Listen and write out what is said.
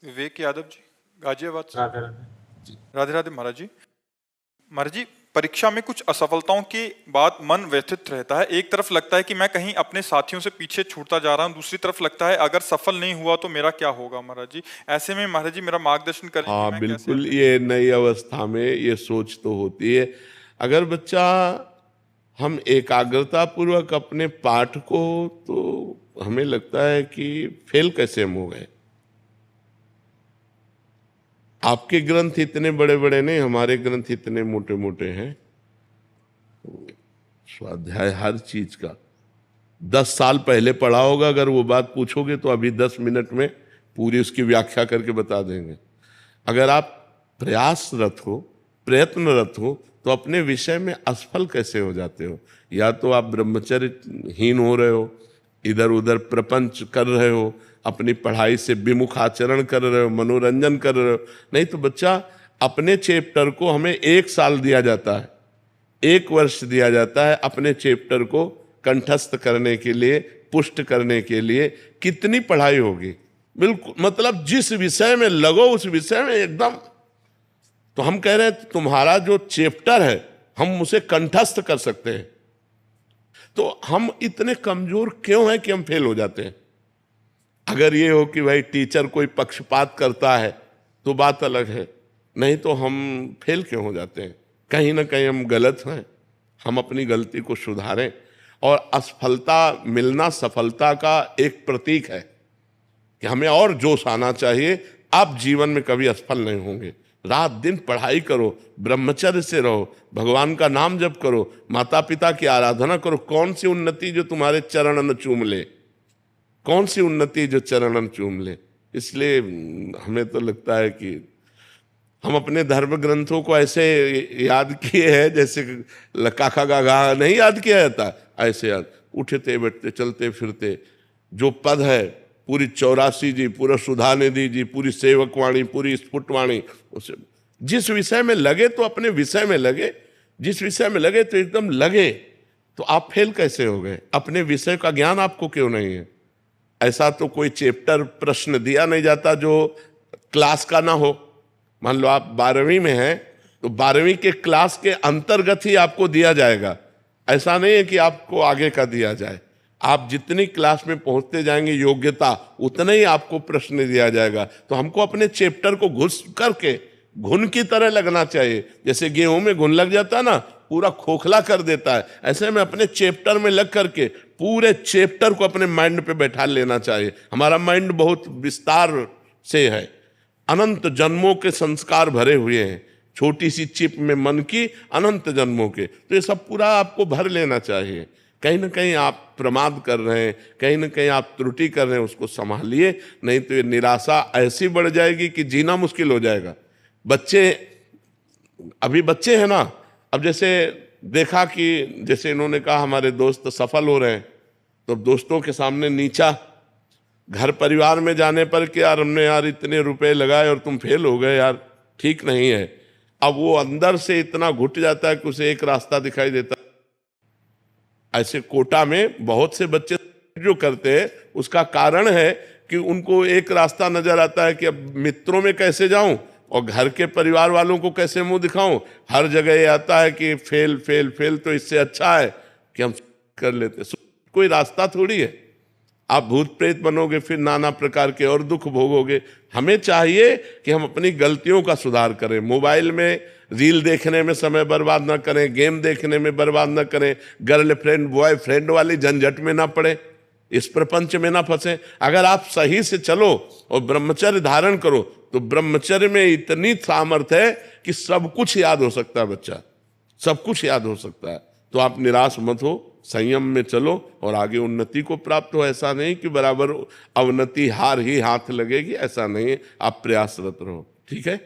विवेक यादव जी, गाजियाबाद से। राधे राधे। राधे राधे महाराज जी। महाराज जी, परीक्षा में कुछ असफलताओं के बाद मन व्यथित रहता है। एक तरफ लगता है कि मैं कहीं अपने साथियों से पीछे छूटता जा रहा हूं, दूसरी तरफ लगता है अगर सफल नहीं हुआ तो मेरा क्या होगा। महाराज जी, ऐसे में महाराज जी मेरा मार्गदर्शन करें कि हाँ मैं बिल्कुल, कैसे। ये नई अवस्था में ये सोच तो होती है। अगर बच्चा हम एकाग्रता पूर्वक अपने पाठ को, तो हमें लगता है कि फेल कैसे हम हो गए। आपके ग्रंथ इतने बड़े बड़े नहीं, हमारे ग्रंथ इतने मोटे मोटे हैं। स्वाध्याय हर चीज का 10 साल पहले पढ़ा होगा, अगर वो बात पूछोगे तो अभी 10 मिनट में पूरी उसकी व्याख्या करके बता देंगे। अगर आप प्रयासरत हो, प्रयत्नरत हो, तो अपने विषय में असफल कैसे हो जाते हो। या तो आप ब्रह्मचर्यहीन हो रहे हो, इधर उधर प्रपंच कर रहे हो, अपनी पढ़ाई से विमुख आचरण कर रहे हो, मनोरंजन कर रहे हो। नहीं तो बच्चा, अपने चैप्टर को हमें 1 साल दिया जाता है, 1 वर्ष दिया जाता है अपने चैप्टर को कंठस्थ करने के लिए, पुष्ट करने के लिए। कितनी पढ़ाई होगी। बिल्कुल, मतलब जिस विषय में लगो उस विषय में एकदम। तो हम कह रहे हैं तुम्हारा जो चैप्टर है हम उसे कंठस्थ कर सकते हैं। तो हम इतने कमजोर क्यों हैं कि हम फेल हो जाते हैं। अगर ये हो कि भाई टीचर कोई पक्षपात करता है तो बात अलग है, नहीं तो हम फेल क्यों हो जाते हैं। कहीं ना कहीं हम गलत हैं, हम अपनी गलती को सुधारें। और असफलता मिलना सफलता का एक प्रतीक है कि हमें और जोश आना चाहिए। आप जीवन में कभी असफल नहीं होंगे। रात दिन पढ़ाई करो, ब्रह्मचर्य से रहो, भगवान का नाम जप करो, माता पिता की आराधना करो। कौन सी उन्नति जो तुम्हारे चरणन चूम ले, कौन सी उन्नति जो चरणन चूम ले। इसलिए हमें तो लगता है कि हम अपने धर्म ग्रंथों को ऐसे याद किए हैं जैसे काका गागा नहीं याद किया जाता, ऐसे याद। उठते बैठते चलते फिरते जो पद है, पूरी 84 जी, पूरा सुधानिधि जी, पूरी सेवकवाणी, पूरी स्फुटवाणी, उसे जिस विषय में लगे तो अपने विषय में लगे। जिस विषय में लगे तो एकदम लगे। तो आप फेल कैसे हो गए। अपने विषय का ज्ञान आपको क्यों नहीं है। ऐसा तो कोई चैप्टर प्रश्न दिया नहीं जाता जो क्लास का ना हो। मान लो आप 12वीं में हैं तो 12वीं के क्लास के अंतर्गत ही आपको दिया जाएगा। ऐसा नहीं है कि आपको आगे का दिया जाए। आप जितनी क्लास में पहुंचते जाएंगे योग्यता, उतना ही आपको प्रश्न दिया जाएगा। तो हमको अपने चैप्टर को घुस करके घुन की तरह लगना चाहिए। जैसे गेहूं में घुन लग जाता है ना, पूरा खोखला कर देता है, ऐसे में अपने चैप्टर में लग करके पूरे चैप्टर को अपने माइंड पे बैठा लेना चाहिए। हमारा माइंड बहुत विस्तार से है, अनंत जन्मों के संस्कार भरे हुए हैं। छोटी सी चिप में मन की अनंत जन्मों के, तो ये सब पूरा आपको भर लेना चाहिए। कहीं ना कहीं आप प्रमाद कर रहे हैं, कहीं ना कहीं आप त्रुटि कर रहे हैं, उसको संभालिए। नहीं तो ये निराशा ऐसी बढ़ जाएगी कि जीना मुश्किल हो जाएगा। बच्चे अभी बच्चे हैं ना, अब जैसे देखा कि जैसे इन्होंने कहा हमारे दोस्त सफल हो रहे हैं, तो दोस्तों के सामने नीचा, घर परिवार में जाने पर कि यार हमने यार इतने रुपए लगाए और तुम फेल हो गए, यार ठीक नहीं है। अब वो अंदर से इतना घुट जाता है कि उसे एक रास्ता दिखाई देता है। ऐसे कोटा में बहुत से बच्चे जो करते हैं, उसका कारण है कि उनको एक रास्ता नजर आता है कि अब मित्रों में कैसे जाऊं और घर के परिवार वालों को कैसे मुंह दिखाऊं। हर जगह ये आता है कि फेल फेल फेल, तो इससे अच्छा है कि हम कर लेते। कोई रास्ता थोड़ी है। आप भूत प्रेत बनोगे, फिर नाना प्रकार के और दुख भोगोगे। हमें चाहिए कि हम अपनी गलतियों का सुधार करें। मोबाइल में रील देखने में समय बर्बाद ना करें, गेम देखने में बर्बाद ना करें, गर्लफ्रेंड बॉयफ्रेंड वाली झंझट में ना पड़े, इस प्रपंच में ना फंसे। अगर आप सही से चलो और ब्रह्मचर्य धारण करो तो ब्रह्मचर्य में इतनी सामर्थ्य है कि सब कुछ याद हो सकता है। बच्चा सब कुछ याद हो सकता है। तो आप निराश मत हो, संयम में चलो और आगे उन्नति को प्राप्त हो। ऐसा नहीं कि बराबर अवनति हार ही हाथ लगेगी, ऐसा नहीं है। आप प्रयासरत रहो। ठीक है।